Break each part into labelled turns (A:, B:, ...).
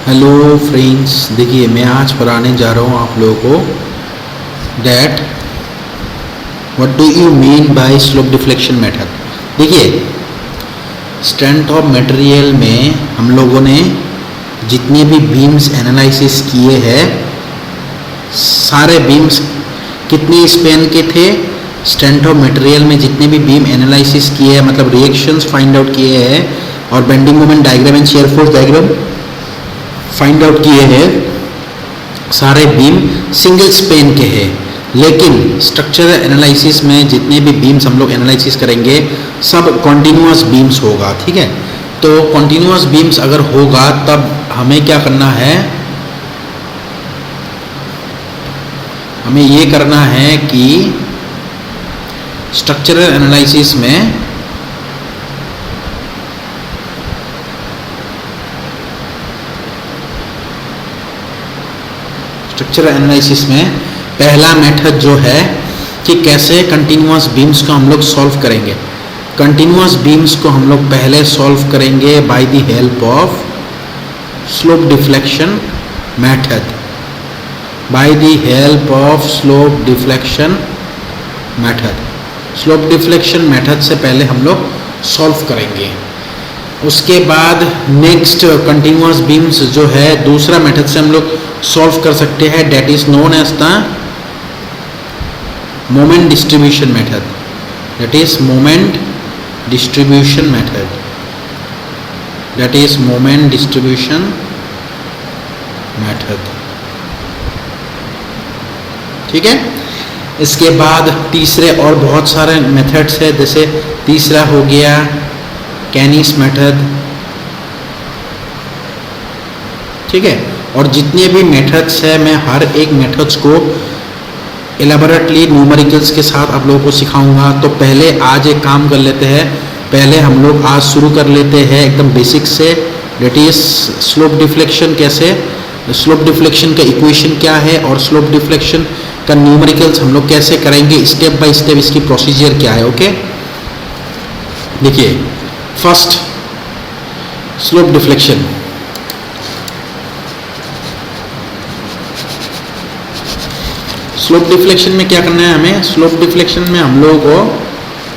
A: Hello friends, देखिए मैं आज पढ़ाने जा रहा हूँ आप लोगों को that what do you mean by slope deflection method. देखिए स्ट्रेंथ ऑफ मटेरियल में हम लोगों ने जितने भी बीम्स एनालिसिस किए हैं, सारे बीम्स कितने स्पेन के थे, स्ट्रेंथ ऑफ मटेरियल में जितने भी बीम एनालिसिस किए हैं, मतलब रिएक्शंस फाइंड आउट किए हैं और bending moment diagram and shear force diagram find out किए हैं, सारे बीम सिंगल स्पेन के हैं। लेकिन स्ट्रक्चरल एनालिसिस में जितने भी बीम्स हम लोग एनालिसिस करेंगे सब कॉन्टिन्यूअस बीम्स होगा। ठीक है, तो कॉन्टिन्यूअस बीम्स अगर होगा तब हमें क्या करना है, हमें ये करना है कि स्ट्रक्चरल एनालिसिस में स्ट्रक्चरल एनालिसिस में पहला मेथड जो है कि कैसे कंटिन्यूअस बीम्स को हम लोग सॉल्व करेंगे। कंटिन्यूअस बीम्स को हम लोग पहले सॉल्व करेंगे by the help of slope deflection method, by the help of slope deflection method. Slope deflection method से पहले हम लोग सॉल्व करेंगे। उसके बाद नेक्स्ट कंटिन्यूअस बीम्स जो है दूसरा मेथड से हम लोग सॉल्व कर सकते हैं, that is known as the moment distribution method, that is moment distribution method, that is moment distribution method. ठीक है, इसके बाद तीसरे और बहुत सारे मेथड्स है, जैसे तीसरा हो गया कैनिस मेथड। ठीक है, और जितने भी मेथड्स है मैं हर एक मेथड्स को एलाबोरेटली न्यूमेरिकल्स के साथ आप लोगों को सिखाऊंगा। तो पहले आज एक काम कर लेते हैं, पहले हम लोग आज शुरू कर लेते हैं एकदम बेसिक से, दैट इज स्लोप डिफ्लेक्शन। कैसे स्लोप डिफ्लेक्शन का इक्वेशन क्या है और स्लोप डिफ्लेक्शन का न्यूमेरिकल्स हम लोग कैसे करेंगे, स्टेप बाय स्टेप इसकी प्रोसीजर क्या है। ओके, देखिए first slope deflection. Slope deflection में क्या करना है हमें, स्लोप डिफ्लेक्शन में हम लोगों को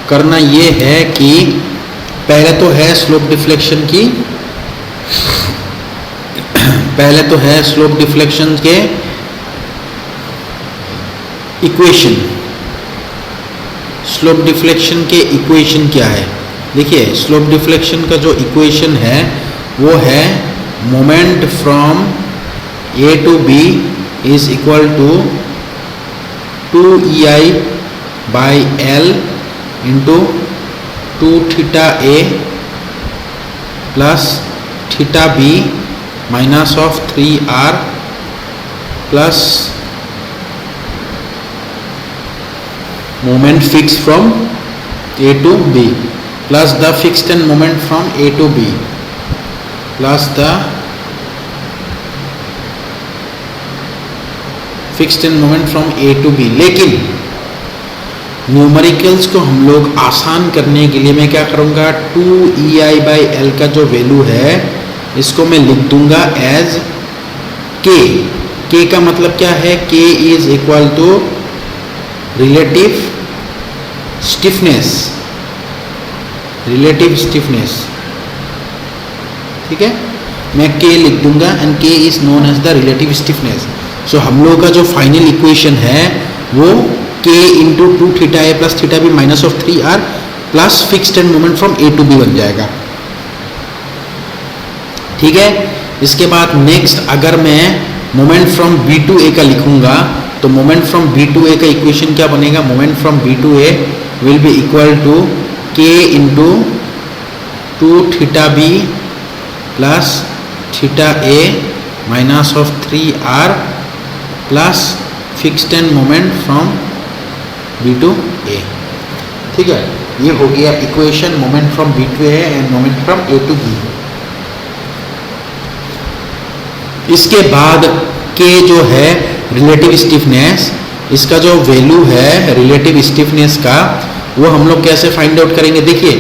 A: करना ये है कि पहले तो है स्लोप डिफ्लेक्शन की, पहले तो है स्लोप डिफ्लेक्शन के इक्वेशन। स्लोप डिफ्लेक्शन के इक्वेशन क्या है, देखिए स्लोप डिफ्लेक्शन का जो इक्वेशन है वो है moment from A to B is equal to 2EI by L into 2 theta A plus theta B minus of 3R plus moment fixed from A to B plus the fixed end moment from A to B plus the fixed end moment from A to B। लेकिन numericals को हम लोग आसान करने के लिए मैं क्या करूँगा, 2EI बाई L का जो वैल्यू है इसको मैं लिख दूंगा एज K। K का मतलब क्या है, K is equal to relative stiffness, relative stiffness. ठीक है, मैं K लिख दूंगा and K is known as the relative stiffness. So हम लोगों का जो फाइनल इक्वेशन है वो K into 2 theta A plus theta B minus of 3R plus fixed end moment from A to B बन जाएगा। ठीक है, इसके बाद नेक्स्ट अगर मैं moment from B to A का लिखूंगा तो moment from B to A का इक्वेशन क्या बनेगा, moment from B to A will be equal to K into 2 theta B plus theta A minus of 3R plus fixed end moment from B to A। ठीक है, ये हो गया equation moment from B to A and moment from A to B। इसके बाद K जो है relative stiffness, इसका जो वैल्यू है रिलेटिव स्टिफनेस का वो हम लोग कैसे फाइंड आउट करेंगे। देखिए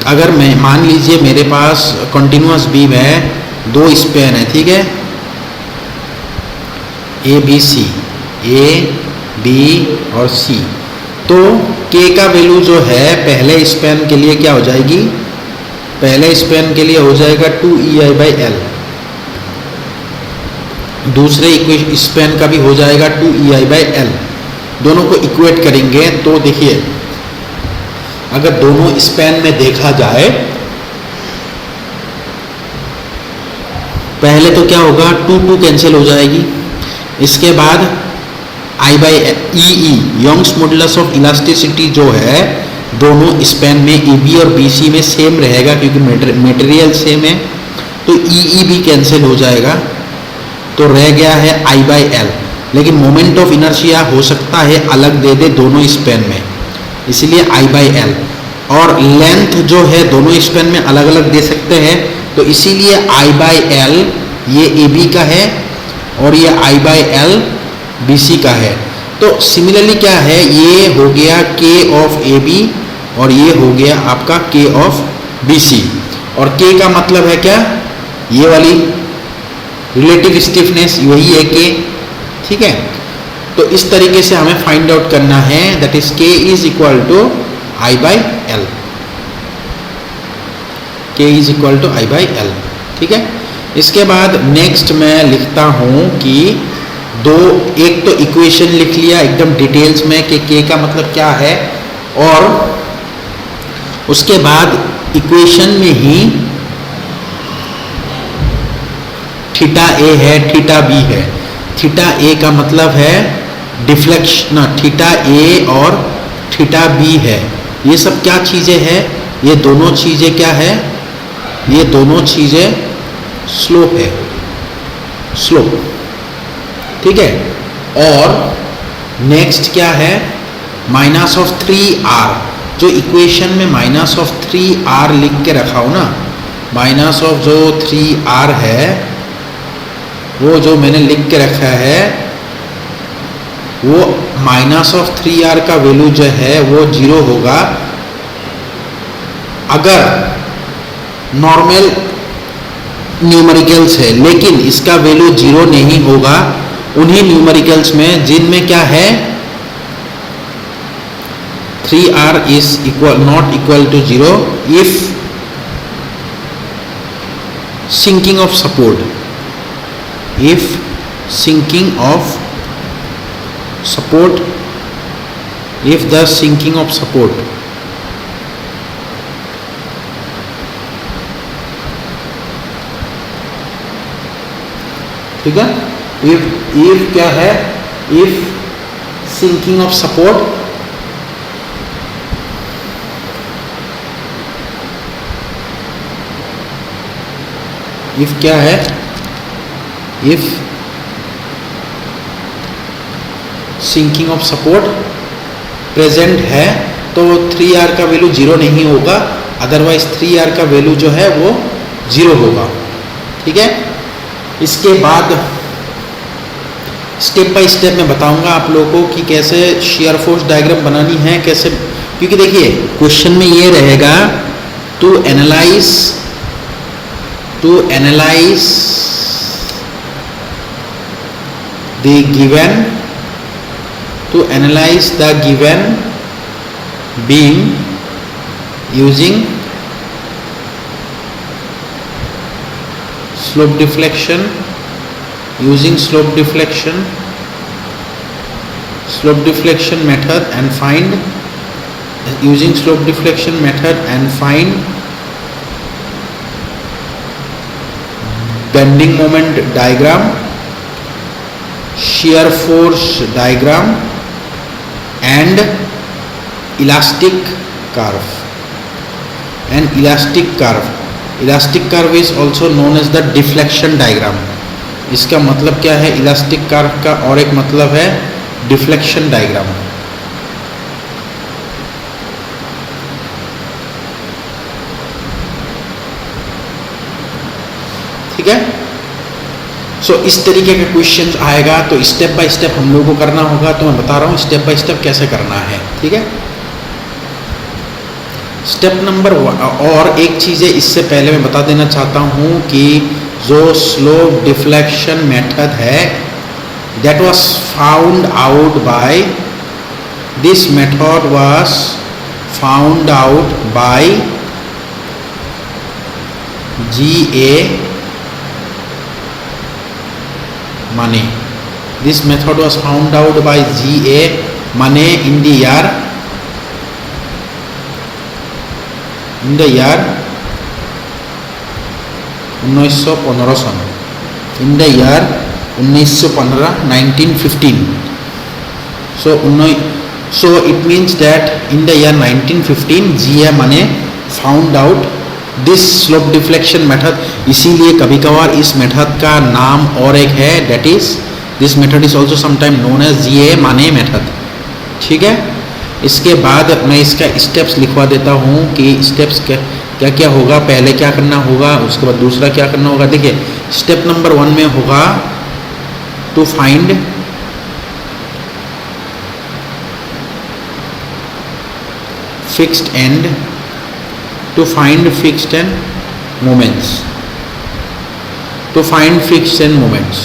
A: अगर मैं मान लीजिए मेरे पास कंटिन्यूअस बीम है दो स्पैन है, ठीक है, A B C, A B और सी। तो k का वैल्यू जो है पहले स्पैन के लिए क्या हो जाएगी, पहले स्पैन के लिए हो जाएगा 2ei/l, दूसरे स्पैन का भी हो जाएगा 2ei/l। दोनों को इक्वेट करेंगे तो देखिए अगर दोनों स्पैन में देखा जाए, पहले तो क्या होगा 2 कैंसिल हो जाएगी, इसके बाद I/E Young's modulus of elasticity जो है दोनों स्पैन में AB और BC में सेम रहेगा क्योंकि मटेरियल सेम है, तो EE भी कैंसिल हो जाएगा, तो रह गया है I/L। लेकिन मोमेंट ऑफ इनर्शिया हो सकता है अलग दे दे दोनों स्पैन में, इसलिए I/L। और लेंथ जो है दोनों स्पैन में अलग अलग दे सकते हैं, तो इसीलिए I/L ये AB का है और ये I/L BC का है। तो सिमिलरली क्या है, ये हो गया K ऑफ AB और ये हो गया आपका K ऑफ BC। और K का मतलब है क्या, ये वाली रिलेटिव स्टिफनेस वही है K, ठीक है। तो इस तरीके से हमें फाइंड आउट करना है, that is K is equal to I/L, K is equal to I/L, ठीक है। इसके बाद नेक्स्ट मैं लिखता हूं कि एक तो इक्वेशन लिख लिया एकदम डिटेल्स में कि K का मतलब क्या है, और उसके बाद इक्वेशन में ही थीटा A है, थीटा B है। थीटा A का मतलब है डिफ्लेक्शन, थीटा A और थीटा B है। ये सब क्या चीज़ें हैं, ये दोनों चीज़ें क्या है, ये दोनों चीज़ें स्लोप है, स्लोप, ठीक है। और नेक्स्ट क्या है, माइनस ऑफ 3r, जो इक्वेशन में माइनस ऑफ 3r लिख के रखा हो ना, माइनस ऑफ जो 3r है वो जो मैंने लिख के रखा है, वो माइनस ऑफ 3r का वैल्यू जो है वो 0 होगा अगर नॉर्मल न्यूमेरिकल्स है, लेकिन इसका वैल्यू 0 नहीं होगा उन्हीं न्यूमेरिकल्स में जिनमें क्या है 3r is not equal to 0 if sinking of support, if sinking of support, if the sinking of support, ठीक है। if क्या है, if sinking of support if क्या है, if sinking of support present है तो 3r का वैल्यू 0 नहीं होगा, अदरवाइज 3r का वैल्यू जो है वो 0 होगा, ठीक है। इसके बाद स्टेप बाय स्टेप मैं बताऊंगा आप लोगों को कि कैसे शेयर फोर्स डायग्राम बनानी है, कैसे, क्योंकि देखिए क्वेश्चन में ये रहेगा to analyse the given beam using slope deflection method and find bending moment diagram, shear force diagram and elastic curve. Elastic curve is also known as the deflection diagram. इसका मतलब क्या है, इलास्टिक कर्व का और एक मतलब है deflection diagram, ठीक है। सो इस तरीके का क्वेश्चन आएगा, तो स्टेप बाय स्टेप हम लोगों को करना होगा, तो मैं बता रहा हूँ स्टेप बाय स्टेप कैसे करना है, ठीक है। स्टेप नंबर 1, और एक चीज़ है इससे पहले मैं बता देना चाहता हूँ कि जो स्लोप डिफ्लेक्शन मेथड है, that was found out by, this method was found out by G.A. Money. This method was found out by G.A. Money in the year 1915 सन, in the year 1915, 1915. So it means that in the year 1915 G.A. Money found out this slope deflection method. इसीलिए कभी कभार इस method का नाम और एक है, that is this method is also sometime known as G.A. Maney method. ठीक है, इसके बाद मैं इसका स्टेप्स लिखवा देता हूँ कि स्टेप्स क्या क्या होगा, पहले क्या करना होगा, उसके बाद दूसरा क्या करना होगा. देखिए स्टेप नंबर 1 में होगा to find fixed end, to find fixed end moments, to find fixed end moments.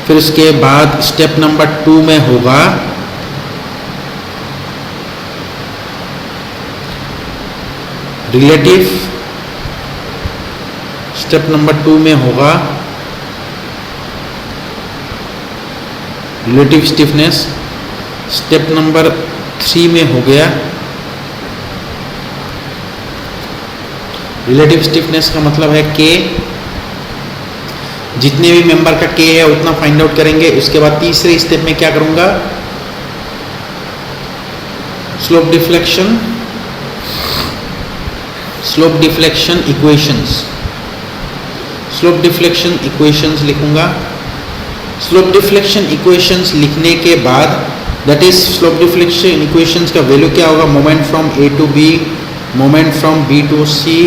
A: फिर इसके बाद स्टेप नंबर 2 में होगा रिलेटिव, स्टेप नंबर 2 में होगा रिलेटिव स्टिफनेस. स्टेप नंबर 3 में हो गया रिलेटिव स्टिफनेस का मतलब है के, जितने भी मेंबर का के है उतना फाइंड आउट करेंगे. उसके बाद तीसरे स्टेप में क्या करूंगा, slope deflection, slope deflection equations, slope deflection equations लिखूंगा. स्लोप डिफ्लेक्शन इक्वेशंस लिखने के बाद that is slope deflection equations का वैल्यू क्या होगा, moment from A to B, moment from B to C,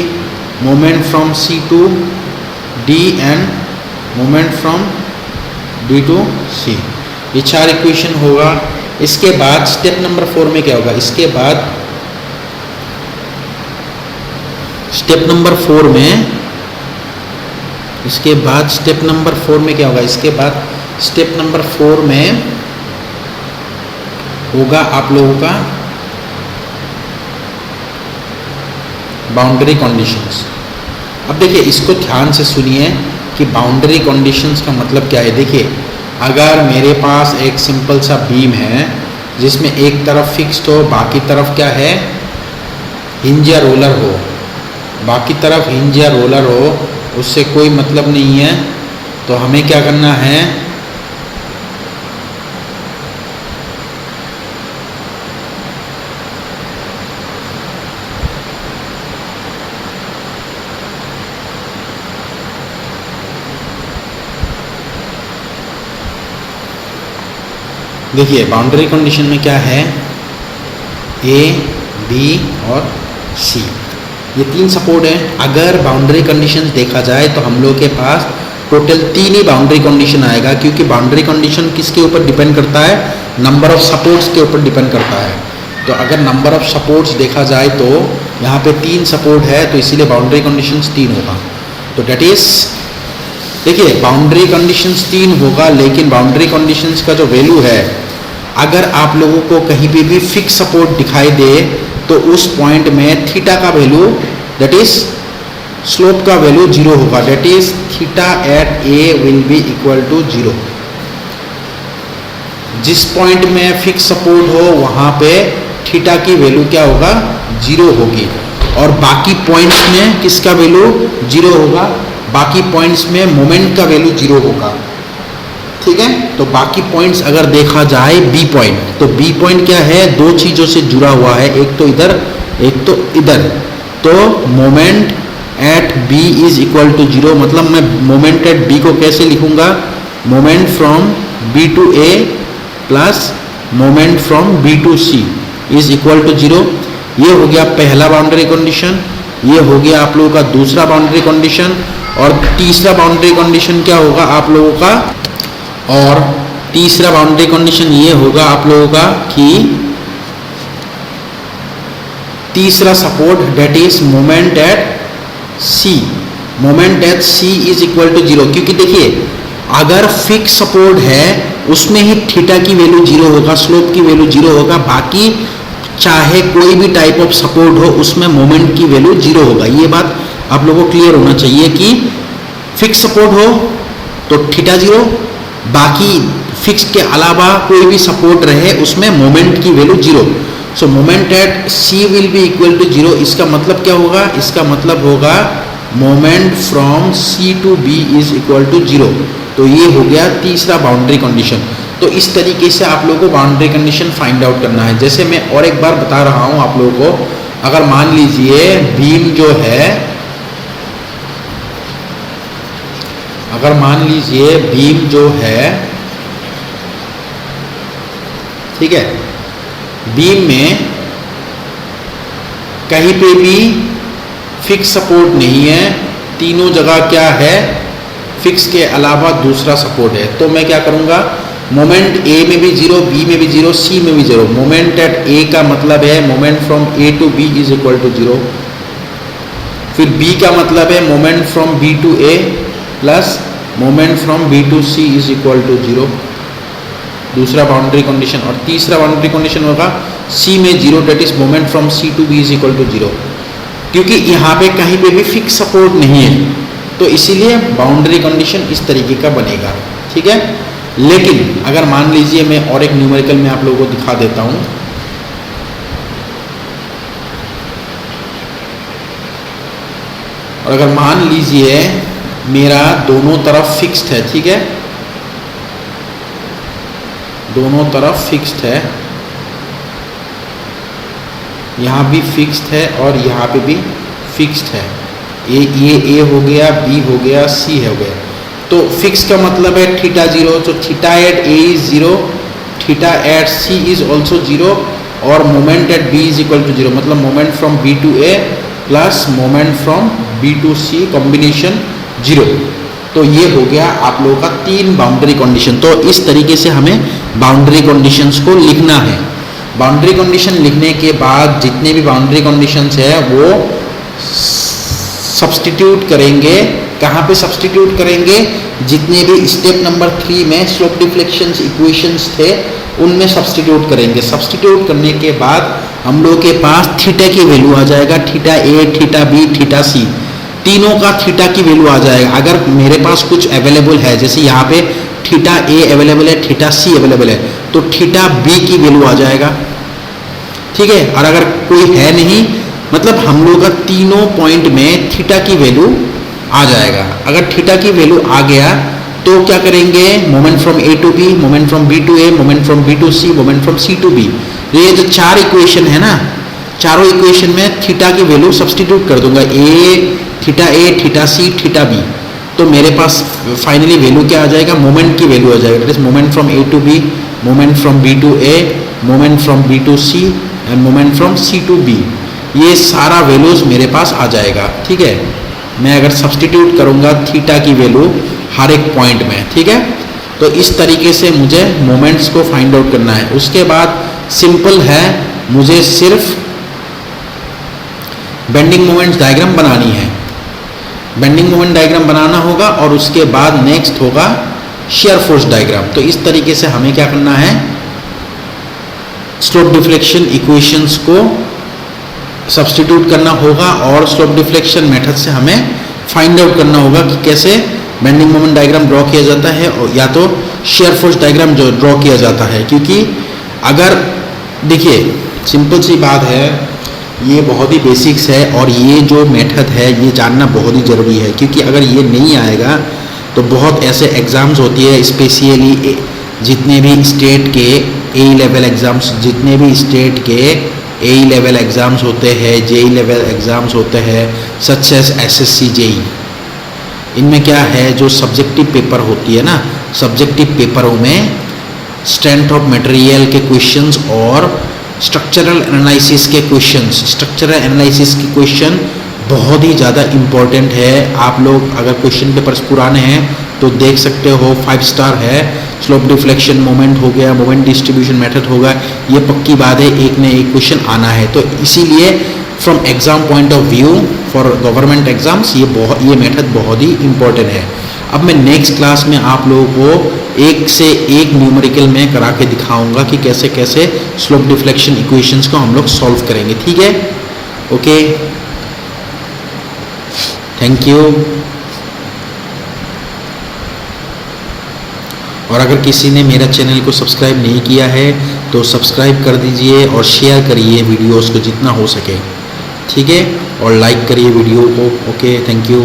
A: moment from C to D and moment from D to C. ये 4 equation होगा. इसके बाद स्टेप नंबर 4 में क्या होगा, इसके बाद स्टेप नंबर 4 में, इसके बाद स्टेप नंबर 4 में क्या होगा, इसके बाद स्टेप नंबर 4 में होगा आप लोगों का बाउंड्री कंडीशंस. अब देखिए इसको ध्यान से सुनिए कि बाउंड्री कंडीशंस का मतलब क्या है. देखिए अगर मेरे पास एक सिंपल सा बीम है जिसमें एक तरफ फिक्स्ड हो, बाकी तरफ क्या है, हिंज या रोलर हो, बाकी तरफ हिंज या रोलर हो, उससे कोई मतलब नहीं है. तो हमें क्या करना है, देखिए बाउंड्री कंडीशन में क्या है, ए, बी और सी, ये 3 सपोर्ट है. अगर बाउंड्री कंडीशंस देखा जाए तो हम लोग के पास टोटल 3 ही बाउंड्री कंडीशन आएगा, क्योंकि बाउंड्री कंडीशन किसके ऊपर डिपेंड करता है, नंबर ऑफ सपोर्ट्स के ऊपर डिपेंड करता है. तो अगर नंबर ऑफ सपोर्ट्स देखा जाए तो यहाँ पे 3 सपोर्ट है, तो इसीलिए बाउंड्री कंडीशंस 3 होगा. तो डेट इज, देखिए बाउंड्री कंडीशंस 3 होगा, लेकिन बाउंड्री कंडीशंस का जो वैल्यू है, अगर आप लोगों को कहीं पे भी फिक्स सपोर्ट दिखाई दे तो उस पॉइंट में थीटा का वैल्यू, दैट इज स्लोप का वैल्यू 0 होगा. That is theta at A will be equal to 0. जिस पॉइंट में फिक्स सपोर्ट हो वहां पे थीटा की वैल्यू क्या होगा, 0 होगी. और बाकी पॉइंट्स में किसका वैल्यू 0 होगा, बाकी पॉइंट्स में मोमेंट का वैल्यू 0 होगा. ठीक है, तो बाकी पॉइंट्स अगर देखा जाए बी पॉइंट, तो बी पॉइंट क्या है, 2 चीजों से जुड़ा हुआ है, एक तो इधर एक तो इधर. तो moment at B is equal to 0. मतलब मैं मोमेंट एट बी को कैसे लिखूंगा, moment from B to A plus moment from B to C is equal to 0. ये हो गया पहला बाउंड्री कंडीशन. ये हो गया आप लोगों का दूसरा बाउंड्री कंडीशन. और तीसरा बाउंड्री कंडीशन क्या होगा आप लोगों का, और तीसरा बाउंड्री कंडीशन ये होगा आप लोगों का कि तीसरा support, that is moment at C moment at C is equal to 0, क्योंकि देखिए अगर फिक्स सपोर्ट है उसमें ही थीटा की वैल्यू 0 होगा, स्लोप की वैल्यू 0 होगा, बाकी चाहे कोई भी टाइप ऑफ सपोर्ट हो उसमें मोमेंट की वैल्यू 0 होगा। ये बात आप लोगों को क्लियर होना चाहिए कि फिक्स सपोर्ट हो तो थीटा 0, बाकी फिक्स के अलावा कोई भी सपोर्ट रहे उसमें मोमेंट की value 0। So moment at C will be equal to 0। इसका मतलब क्या होगा? इसका मतलब होगा moment from C to B is equal to 0। तो ये हो गया तीसरा बाउंड्री कंडीशन। तो इस तरीके से आप लोगों को बाउंड्री कंडीशन फाइंड आउट करना है। जैसे मैं और एक बार बता रहा हूं आप लोगों को, अगर मान लीजिए बीम जो है, अगर मान लीजिए बीम जो है, ठीक है, बीम में कहीं पे भी फिक्स सपोर्ट नहीं है, तीनों जगह क्या है, फिक्स के अलावा दूसरा सपोर्ट है। तो मैं क्या करूंगा, मोमेंट ए में भी 0, बी में भी 0, सी में भी 0। मोमेंट एट ए का मतलब है moment from A to B is equal to 0। फिर बी का मतलब है moment from B to A plus moment from B to C is equal to 0, दूसरा बाउंड्री कंडीशन। और तीसरा बाउंड्री कंडीशन होगा सी में 0, that is moment from C to B is equal to 0, क्योंकि यहाँ पे कहीं पे भी फिक्स सपोर्ट नहीं है, तो इसीलिए बाउंड्री कंडीशन इस तरीके का बनेगा। ठीक है, लेकिन अगर मान लीजिए मैं और एक न्यूमेरिकल में आप लोगों को दिखा देता हूं। और अगर मान लीजिए मेरा दोनों तरफ फिक्स्ड है, ठीक है, दोनों तरफ फिक्स्ड है, यहाँ भी फिक्स्ड है और यहाँ पे भी फिक्स्ड है, ये ए हो गया, बी हो गया, सी हो गया। तो फिक्स का मतलब है थीटा 0, तो theta at A is 0, theta at C is also 0, और moment at B is equal to 0, मतलब moment from B to A plus moment from B to C combination 0। तो ये हो गया आप लोगों का 3 बाउंड्री कंडीशन। तो इस तरीके से हमें बाउंड्री कंडीशंस को लिखना है। बाउंड्री कंडीशन लिखने के बाद जितने भी बाउंड्री कंडीशंस है वो सब्स्टिट्यूट करेंगे। कहाँ पे सब्स्टिट्यूट करेंगे? जितने भी स्टेप नंबर 3 में स्लोप डिफ्लेक्शंस इक्वेशंस थे उनमें सब्स्टिट्यूट करेंगे। सब्स्टिट्यूट करने के बाद हम लोग के पास थीटा की वैल्यू आ जाएगा, थीटा ए, थीटा बी, थीटा सी, तीनों का थीटा की वैल्यू आ जाएगा। अगर मेरे पास कुछ अवेलेबल है, जैसे यहाँ पे थीटा ए अवेलेबल है, थीटा सी अवेलेबल है, तो थीटा बी की वैल्यू आ जाएगा। ठीक है, और अगर कोई है नहीं, मतलब हम लोग का तीनों पॉइंट में थीटा की वैल्यू आ जाएगा। अगर थीटा की वैल्यू आ गया तो क्या करेंगे? Moment from A to B, moment from B to A, moment from B to C, moment from C to B, ये जो 4 इक्वेशन है ना, चारों इक्वेशन में थीटा की वैल्यू सब्स्टिट्यूट कर दूंगा, थीटा ए, थीटा सी, थीटा बी। तो मेरे पास फाइनली वैल्यू क्या आ जाएगा? मोमेंट की वैल्यू आ जाएगा, that is moment from A to B, moment from B to A, moment from B to C and moment from C to B. ये सारा values मेरे पास आ जाएगा। ठीक है, मैं अगर सब्स्टिट्यूट करूंगा थीटा की वैल्यू हर एक पॉइंट में, ठीक है, तो इस तरीके से मुझे मोमेंट्स को फाइंड आउट करना है। उसके बाद सिंपल है, मुझे सिर्फ बेंडिंग मोमेंट्स डायग्राम बनानी है, बेंडिंग मोमेंट डायग्राम बनाना होगा, और उसके बाद नेक्स्ट होगा शियर फोर्स डायग्राम। तो इस तरीके से हमें क्या करना है? स्लोप डिफ्लेक्शन इक्वेशंस को सब्स्टिट्यूट करना होगा और स्लोप डिफ्लेक्शन मेथड से हमें फाइंड आउट करना होगा कि कैसे बेंडिंग मोमेंट डायग्राम ड्रॉ किया जाता है, और या तो शियर फोर्स डायग्राम जो ड्रॉ किया जाता है। क्योंकि अगर देखिए सिंपल सी बात है, ये बहुत ही बेसिक्स है, और ये जो मेथड है ये जानना बहुत ही ज़रूरी है, क्योंकि अगर ये नहीं आएगा तो बहुत ऐसे एग्ज़ाम्स होती है, स्पेशली जितने भी स्टेट के ए लेवल एग्ज़ाम्स, जितने भी स्टेट के ए लेवल एग्ज़ाम्स होते हैं, जेई लेवल एग्ज़ाम्स होते हैं, सच एस एसएससी जेई, इनमें क्या है, जो सब्जेक्टिव पेपर होती है ना, सब्जेक्टिव पेपरों में स्ट्रेंथ ऑफ मटेरियल के क्वेश्चंस और स्ट्रक्चरल एनालिसिस के क्वेश्चंस, स्ट्रक्चरल एनालिसिस के क्वेश्चन बहुत ही ज़्यादा इम्पोर्टेंट है। आप लोग अगर क्वेश्चन पेपर्स पुराने हैं तो देख सकते हो, 5 स्टार है, स्लोप डिफ्लेक्शन मोमेंट हो गया, मोमेंट डिस्ट्रीब्यूशन मेथड होगा, ये पक्की बात है, एक न एक क्वेश्चन आना है। तो इसीलिए from exam point of view for government exams ये मेथड बहुत ही इम्पोर्टेंट है। अब मैं नेक्स्ट क्लास में आप लोगों को एक से एक न्यूमेरिकल में करा के दिखाऊंगा कि कैसे कैसे स्लोप डिफ्लेक्शन इक्वेशंस को हम लोग सॉल्व करेंगे, ठीक है? Okay, thank you. और अगर किसी ने मेरा चैनल को सब्सक्राइब नहीं किया है तो सब्सक्राइब कर दीजिए और शेयर करिए वीडियोस को जितना हो सके, ठीक है? और लाइक करिए वीडियो को। Okay, thank you.